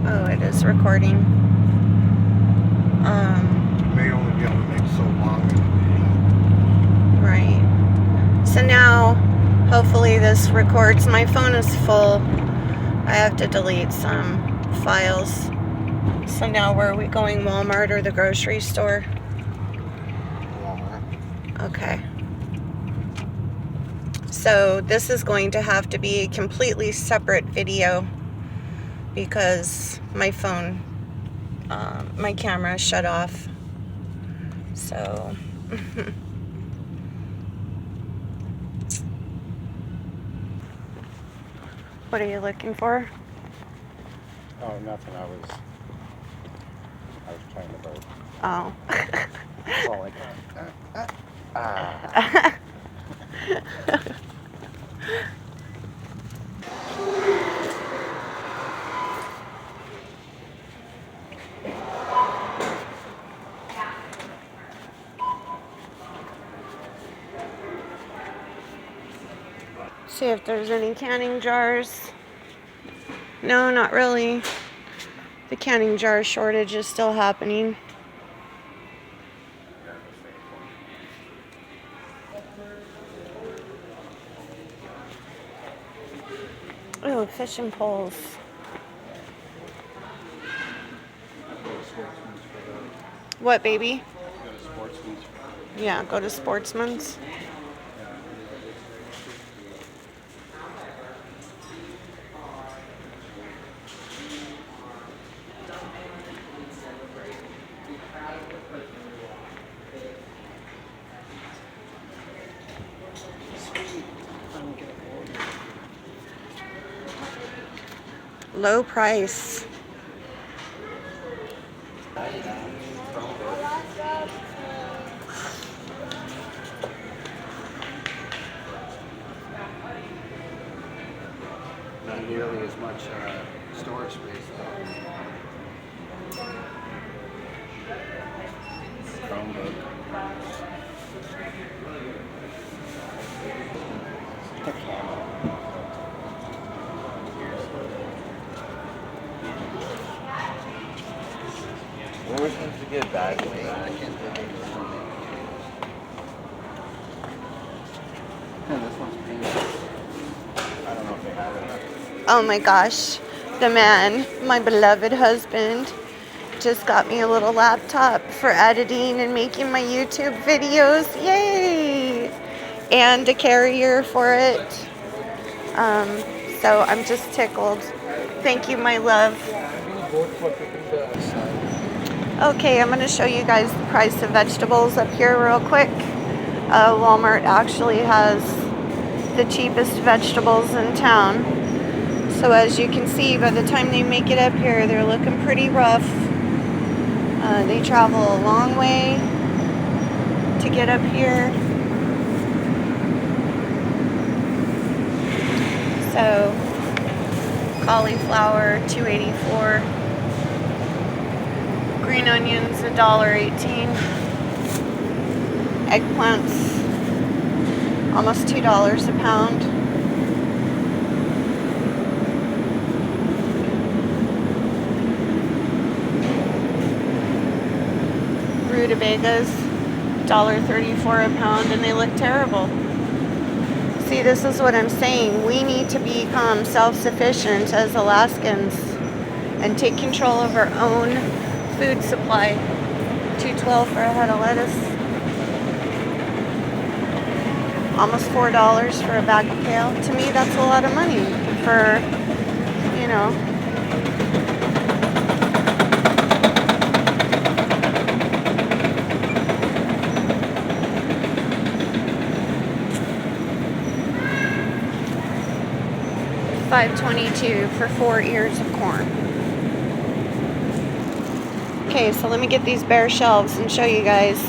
Oh, it is recording. You may only be able to make so long in a video. Right. So now, hopefully this records. My phone is full. I have to delete some files. So now where are we going? Walmart or the grocery store? Walmart. Okay. So this is going to have to be a completely separate video because my phone, my camera shut off. So what are you looking for? Oh, nothing. I was trying to vote. Oh. That's all I got. See if there's any canning jars. No, not really. The canning jar shortage is still happening. Oh, fishing poles. What, baby? Yeah, go to Sportsman's. Low price. Not nearly as much storage space though. Chromebook. Where was supposed to get back weight? I can't think of This one's painted. I don't know if they have it. Oh my gosh. The man, my beloved husband, just got me a little laptop for editing and making my YouTube videos. Yay! And a carrier for it. So I'm just tickled. Thank you, my love. Okay, I'm going to show you guys the price of vegetables up here real quick. Walmart actually has the cheapest vegetables in town. So as you can see, by the time they make it up here, they're looking pretty rough. They travel a long way to get up here. So cauliflower, $2.84. Green onions, $1.18. Eggplants, almost $2 a pound. Rutabagas, $1.34 a pound, and they look terrible. See, this is what I'm saying. We need to become self-sufficient as Alaskans and take control of our own food supply. $2.12 for a head of lettuce. Almost $4 for a bag of kale. To me, that's a lot of money for, you know. $5.22 for 4 ears of corn. Okay, so let me get these bare shelves and show you guys.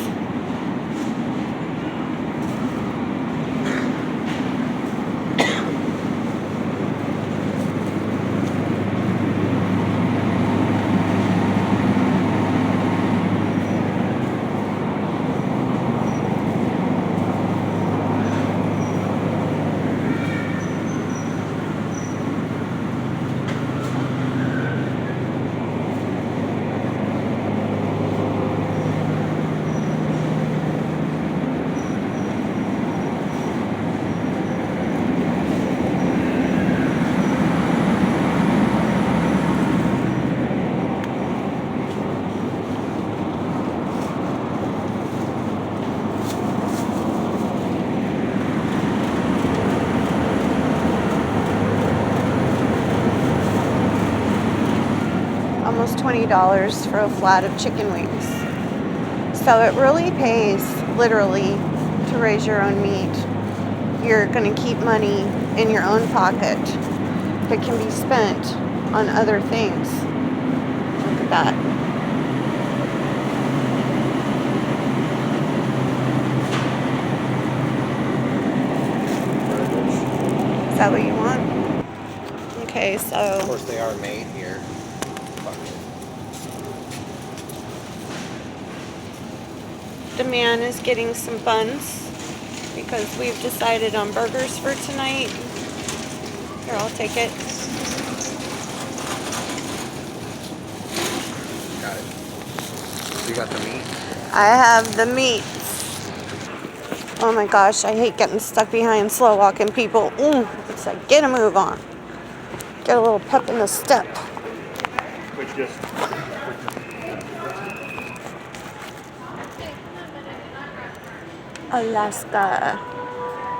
almost $20 for a flat of chicken wings. So it really pays, literally, to raise your own meat. You're going to keep money in your own pocket that can be spent on other things. Look at that. Is that what you want? Okay, so... Of course, they are made here. The man is getting some buns because we've decided on burgers for tonight. Here, I'll take it. Got it. You got the meat? I have the meat. Oh my gosh, I hate getting stuck behind slow walking people. It's like, get a move on. Get a little pep in the step. Alaska.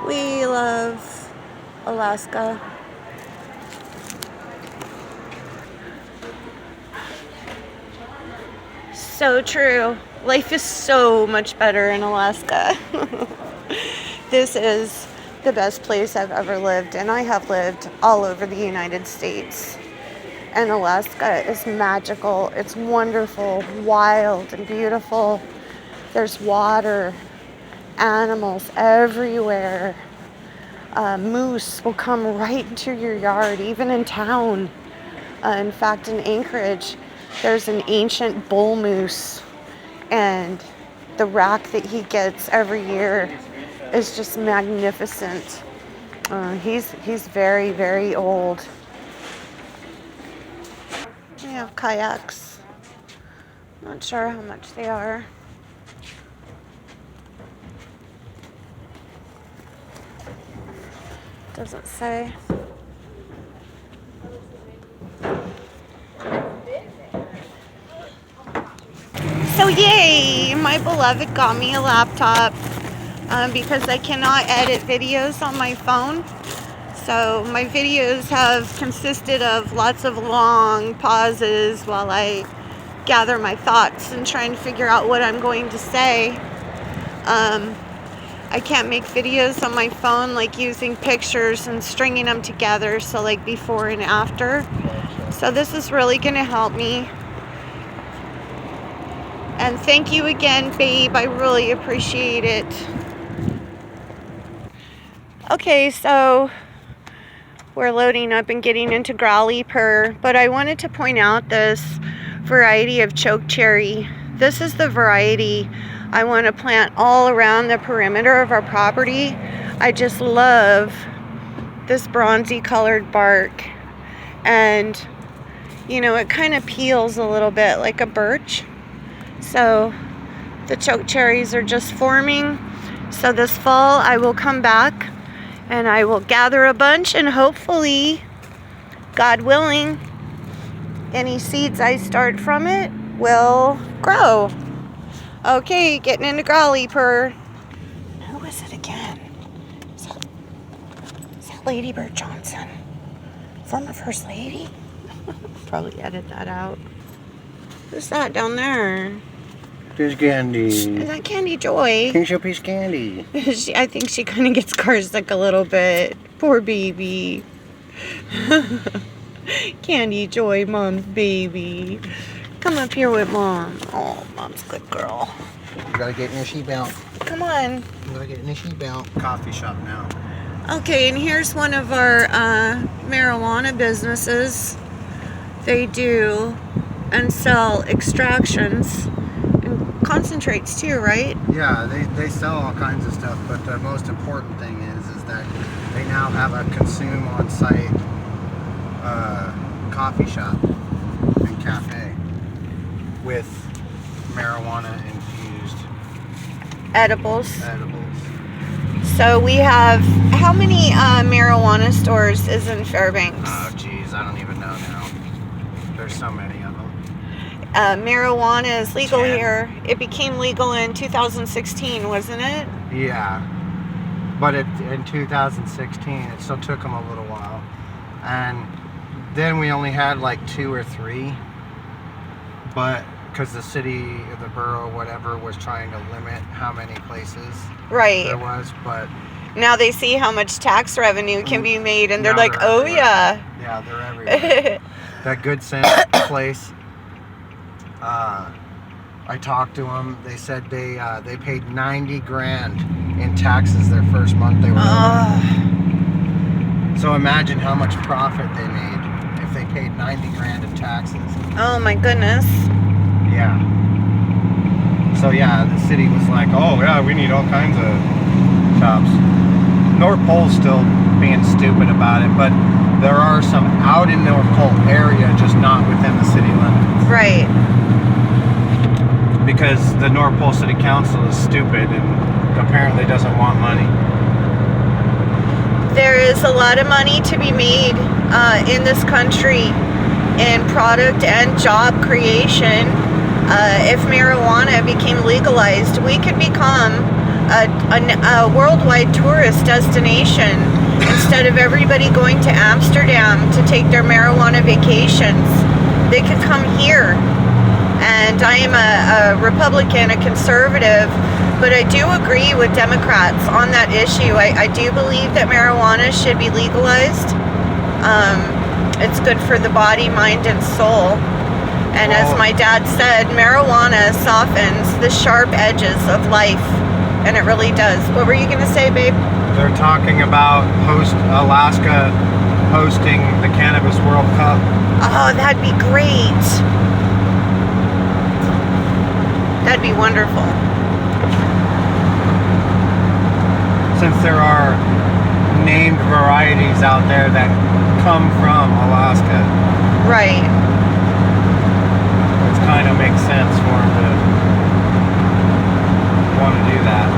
We love Alaska. So true. Life is so much better in Alaska. This is the best place I've ever lived, and I have lived all over the United States. And Alaska is magical. It's wonderful, wild, and beautiful. There's water, animals everywhere. Moose will come right into your yard, even in town. In fact, in Anchorage, there's an ancient bull moose, and the rack that he gets every year is just magnificent. He's very, very old. We have kayaks. Not sure how much they are. Doesn't say. So yay! My beloved got me a laptop because I cannot edit videos on my phone. So my videos have consisted of lots of long pauses while I gather my thoughts and try and figure out what I'm going to say. I can't make videos on my phone like using pictures and stringing them together, so like before and after. So this is really going to help me. And thank you again, babe. I really appreciate it. Okay, so we're loading up and getting into Growly Purr, but I wanted to point out this variety of choke cherry. This is the variety I want to plant all around the perimeter of our property. I just love this bronzy colored bark, and you know, it kind of peels a little bit like a birch. So the choke cherries are just forming. So this fall I will come back and I will gather a bunch, and hopefully, God willing, any seeds I start from it will grow. Okay, getting into Growly Purr. Who is it again? Is that Lady Bird Johnson? Former First Lady? Probably edit that out. Who's that down there? There's Candy. Is that Candy Joy? Can you show piece Candy? I think she kind of gets car sick a little bit. Poor baby. Candy Joy, Mom's baby. Come up here with Mom. Oh, Mom's a good girl. You gotta get in your seatbelt. Come on. You gotta get in your seatbelt. Coffee shop now. Okay, and here's one of our marijuana businesses. They do and sell extractions and concentrates too, right? Yeah, they sell all kinds of stuff, but the most important thing is that they now have a consume on site coffee shop and cafe with marijuana infused Edibles. So we have, how many marijuana stores is in Fairbanks? Oh geez, I don't even know now. There's so many of them. Marijuana is legal 10. here. It became legal in 2016, wasn't it? Yeah, but in 2016, it still took them a little while, and then we only had like 2 or 3 but because the city, the borough, whatever, was trying to limit how many places Right. there was, but Now they see how much tax revenue can be made, and they're Now like, they're oh, everywhere. yeah. yeah, they're everywhere. That Good Sense place, I talked to them. They said they paid 90 grand in taxes their first month they were open. So imagine how much profit they made if they paid 90 grand in taxes. Oh, my goodness. Yeah. So yeah, the city was like, oh yeah, we need all kinds of shops. North Pole's still being stupid about it, but there are some out in North Pole area, just not within the city limits. Right. Because the North Pole City Council is stupid and apparently doesn't want money. There is a lot of money to be made in this country in product and job creation. If marijuana became legalized, we could become a worldwide tourist destination instead of everybody going to Amsterdam to take their marijuana vacations. They could come here. And I am a Republican, a conservative, but I do agree with Democrats on that issue. I do believe that marijuana should be legalized. It's good for the body, mind, and soul. And as my dad said, marijuana softens the sharp edges of life. And it really does. What were you going to say, babe? They're talking about Alaska hosting the Cannabis World Cup. Oh, that'd be great. That'd be wonderful. Since there are named varieties out there that come from Alaska, Right. it kind of makes sense for them to want to do that.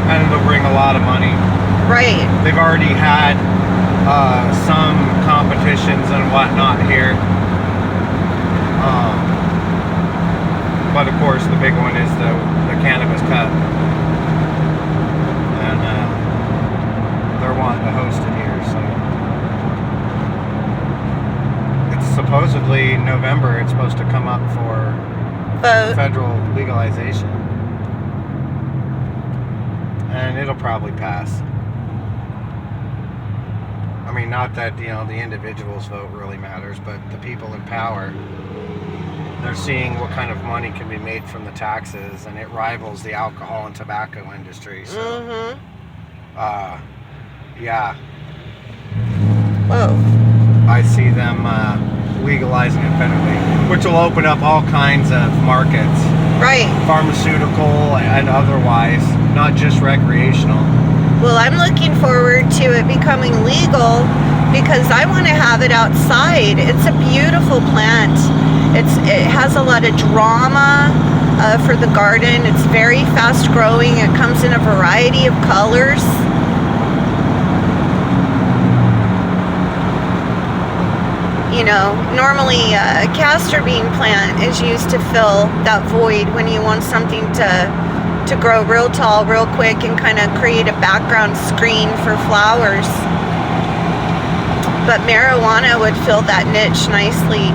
And it'll bring a lot of money. Right. They've already had some competitions and whatnot here. But of course the big one is the Cannabis Cup. And they're wanting to host it here, so it's supposedly November. It's supposed to come up for Vote. federal legalization. And it'll probably pass. I mean, not that, the individual's vote really matters, but the people in power, they're seeing what kind of money can be made from the taxes, and it rivals the alcohol and tobacco industry. So, Mm-hmm. yeah, Whoa. I see them legalizing it federally, which will open up all kinds of markets, Right. pharmaceutical and otherwise, not just recreational. Well, I'm looking forward to it becoming legal because I want to have it outside. It's a beautiful plant. It has a lot of drama for the garden. It's very fast growing. It comes in a variety of colors. Normally a castor bean plant is used to fill that void when you want something to grow real tall, real quick, and kind of create a background screen for flowers. But marijuana would fill that niche nicely.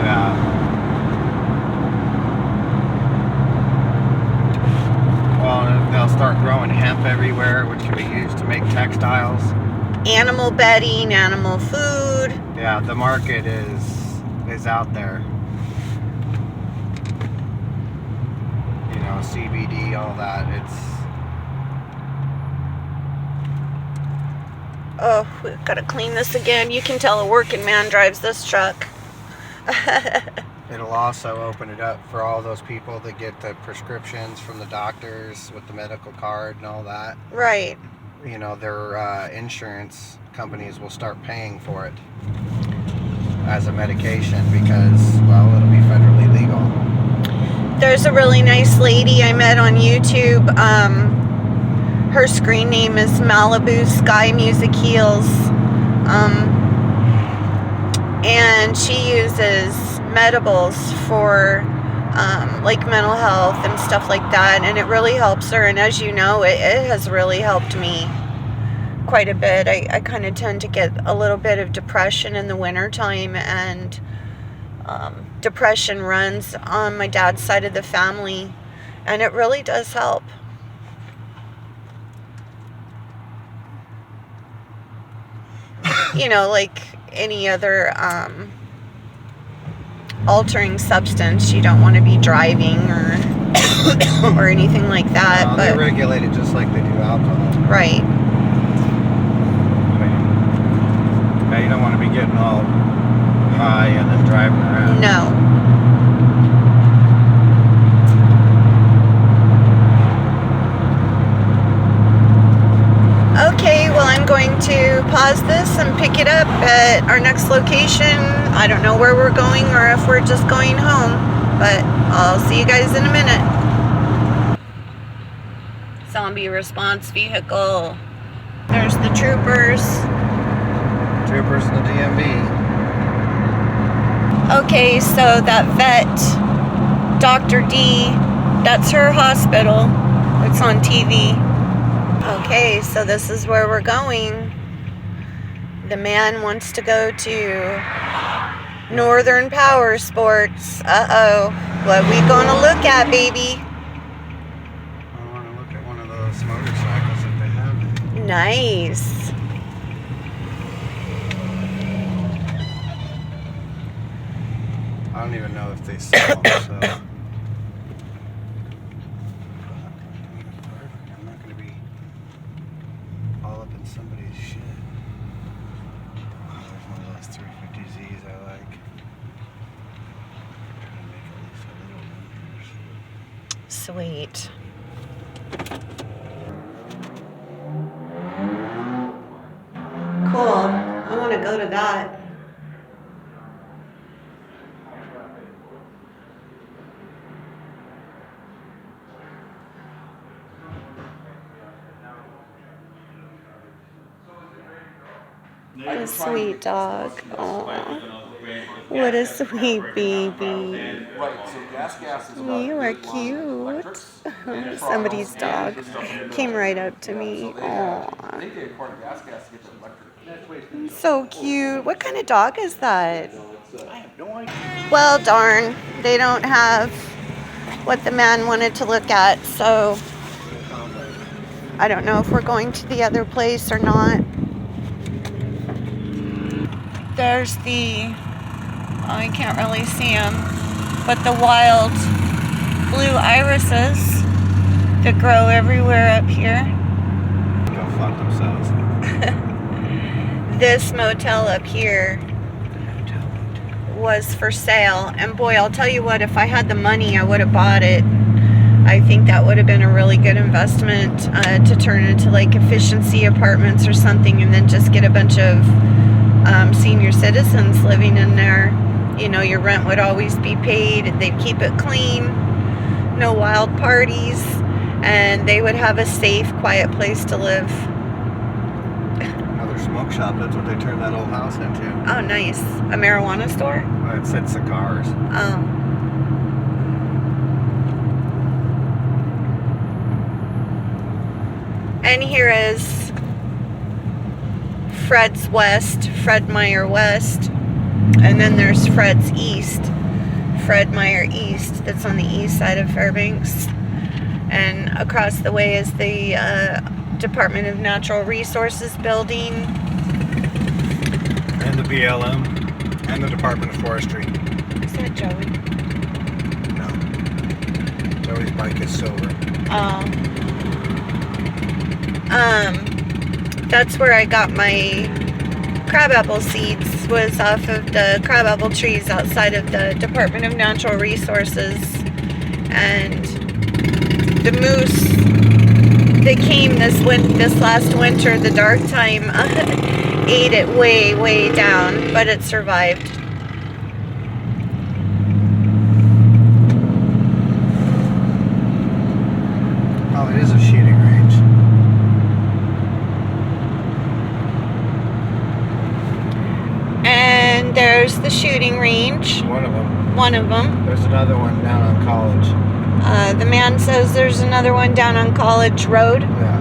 Yeah. Well, they'll start growing hemp everywhere, which can be used to make textiles. Animal bedding, animal food. Yeah, the market is out there. CBD, all that. Oh, we've got to clean this again. You can tell a working man drives this truck. It'll also open it up for all those people that get the prescriptions from the doctors with the medical card and all that. Right. Their insurance companies will start paying for it as a medication because, well, it'll be federally legal. There's a really nice lady I met on YouTube. Her screen name is Malibu Sky Music Heals. And she uses medibles for like mental health and stuff like that. And it really helps her. And as you know, it has really helped me. quite a bit. I kind of tend to get a little bit of depression in the wintertime, and depression runs on my dad's side of the family, and it really does help. You know, like any other altering substance, you don't want to be driving or anything like that. No, but they regulate it just like they do alcohol. right. Yeah, you don't want to be getting all high and then driving around. No. Okay, well, I'm going to pause this and pick it up at our next location. I don't know where we're going or if we're just going home, but I'll see you guys in a minute. Zombie response vehicle. There's the troopers. Troopers in the DMV. Okay, so that vet, Dr. D, that's her hospital. It's on TV. Okay, so this is where we're going. The man wants to go to Northern Power Sports. Uh-oh. What we gonna look at, baby? I want to look at one of those motorcycles if they have it. Nice. I don't even know if they sell them, so. I'm not going to be all up in somebody's shit. Oh, there's one of those 350Zs I like. I'm trying to make at least a little one. Sweet. Cool. I want to go to that. A sweet dog. Aww. What a sweet baby. You are cute. Somebody's dog came right up to me. Aww. So cute. What kind of dog is that? Well, darn. They don't have what the man wanted to look at, so I don't know if we're going to the other place or not. There's the, I can't really see them, but the wild blue irises that grow everywhere up here. Go fuck themselves. This motel up here was for sale, and boy, I'll tell you what, if I had the money, I would have bought it. I think that would have been a really good investment to turn into like efficiency apartments or something, and then just get a bunch of senior citizens living in there. You know, your rent would always be paid. They'd keep it clean, no wild parties, and they would have a safe, quiet place to live. Another smoke shop. That's what they turned that old house into. Oh, nice. A marijuana store? Well, it said cigars. Oh. And here is Fred's West, Fred Meyer West, and then there's Fred's East, Fred Meyer East, that's on the east side of Fairbanks, and across the way is the Department of Natural Resources building. And the BLM, and the Department of Forestry. Is that Joey? No. Joey's bike is silver. That's where I got my crabapple seeds, was off of the crabapple trees outside of the Department of Natural Resources. And the moose that came this last winter, the dark time, ate it way down, but it survived. Oh, it is a shooting range. And there's the shooting range. One of them. One of them. There's another one down on College. The man says there's another one down on College Road. Yeah.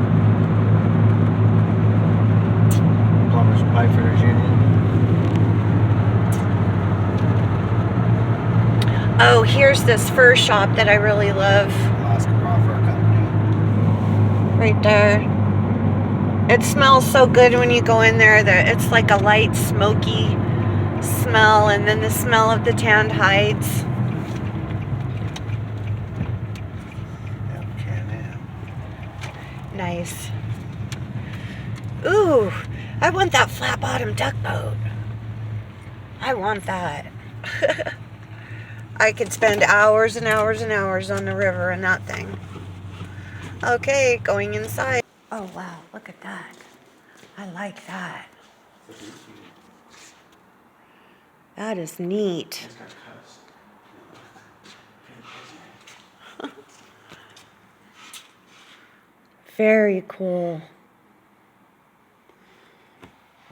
here's this fur shop that I really love. Alaska Raw Fur Company. Right there. It smells so good when you go in there. It's like a light, smoky smell, and then the smell of the tanned hides. Yep, Can-Am. Nice. Ooh, I want that flat bottom tugboat. I want that. I could spend hours and hours and hours on the river in that thing. Okay, going inside. Oh wow, look at that. I like that. That is neat. Very cool.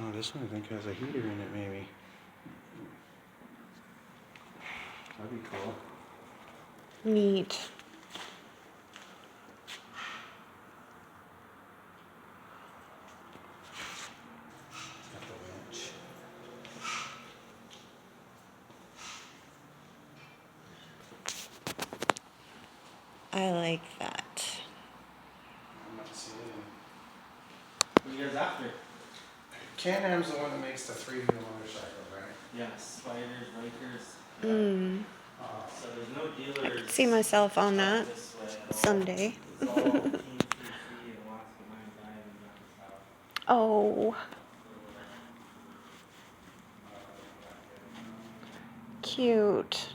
Oh, this one I think has a heater in it, maybe. That'd be cool. Neat. Got the winch. I like that. I'm not seeing it. What are you guys after? Can-Am's the one that makes the three-wheel motorcycle, right? Yeah, spiders, rakers. Mm. So there's no dealers. See myself on that this way at all. someday. It's all Team 3 and Alaska 95 and down south. Oh. Cute.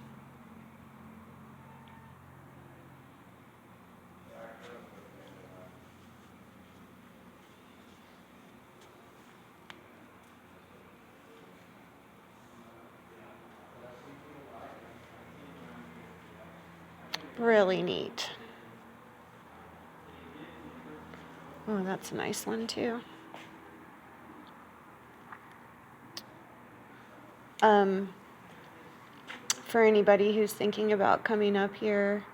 Really neat. Oh, that's a nice one too. For anybody who's thinking about coming up here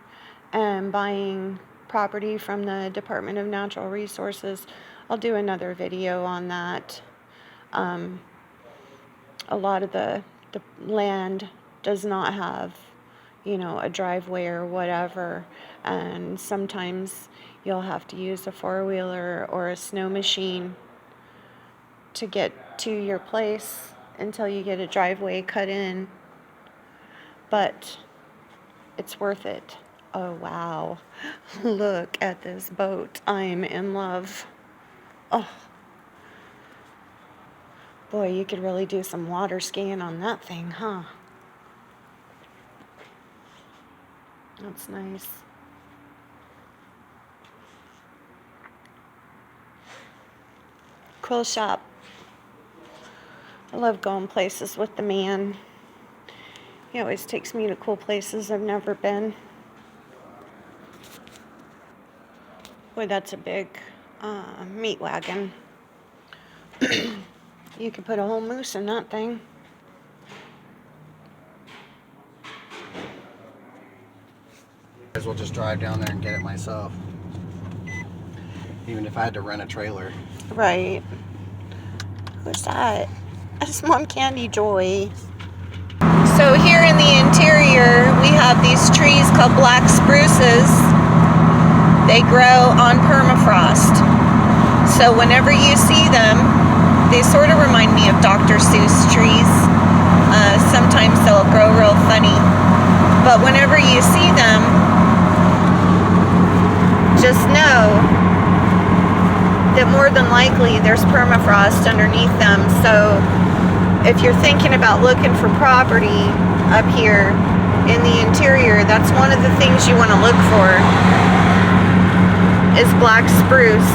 and buying property from the Department of Natural Resources, I'll do another video on that. A lot of the land does not have, you know, a driveway or whatever, and sometimes you'll have to use a four-wheeler or a snow machine to get to your place until you get a driveway cut in. But it's worth it. Oh wow, look at this boat. I'm in love. Oh boy, you could really do some water skiing on that thing, huh? That's nice. Cool shop. I love going places with the man. He always takes me to cool places I've never been. Boy, that's a big meat wagon. You could put a whole moose in that thing. Might as well just drive down there and get it myself. Even if I had to rent a trailer. Right. Who's that? That's Mom Candy Joy. So here in the interior, we have these trees called black spruces. They grow on permafrost. So whenever you see them, they sort of remind me of Dr. Seuss trees. Sometimes they'll grow real funny. But whenever you see them, just know that more than likely there's permafrost underneath them. So if you're thinking about looking for property up here in the interior, that's one of the things you want to look for is black spruce.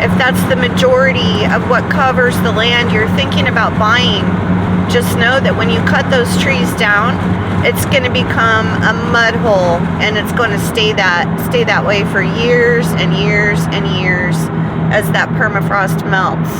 If that's the majority of what covers the land you're thinking about buying, just know that when you cut those trees down, it's going to become a mud hole, and it's going to stay that way for years and years and years as that permafrost melts.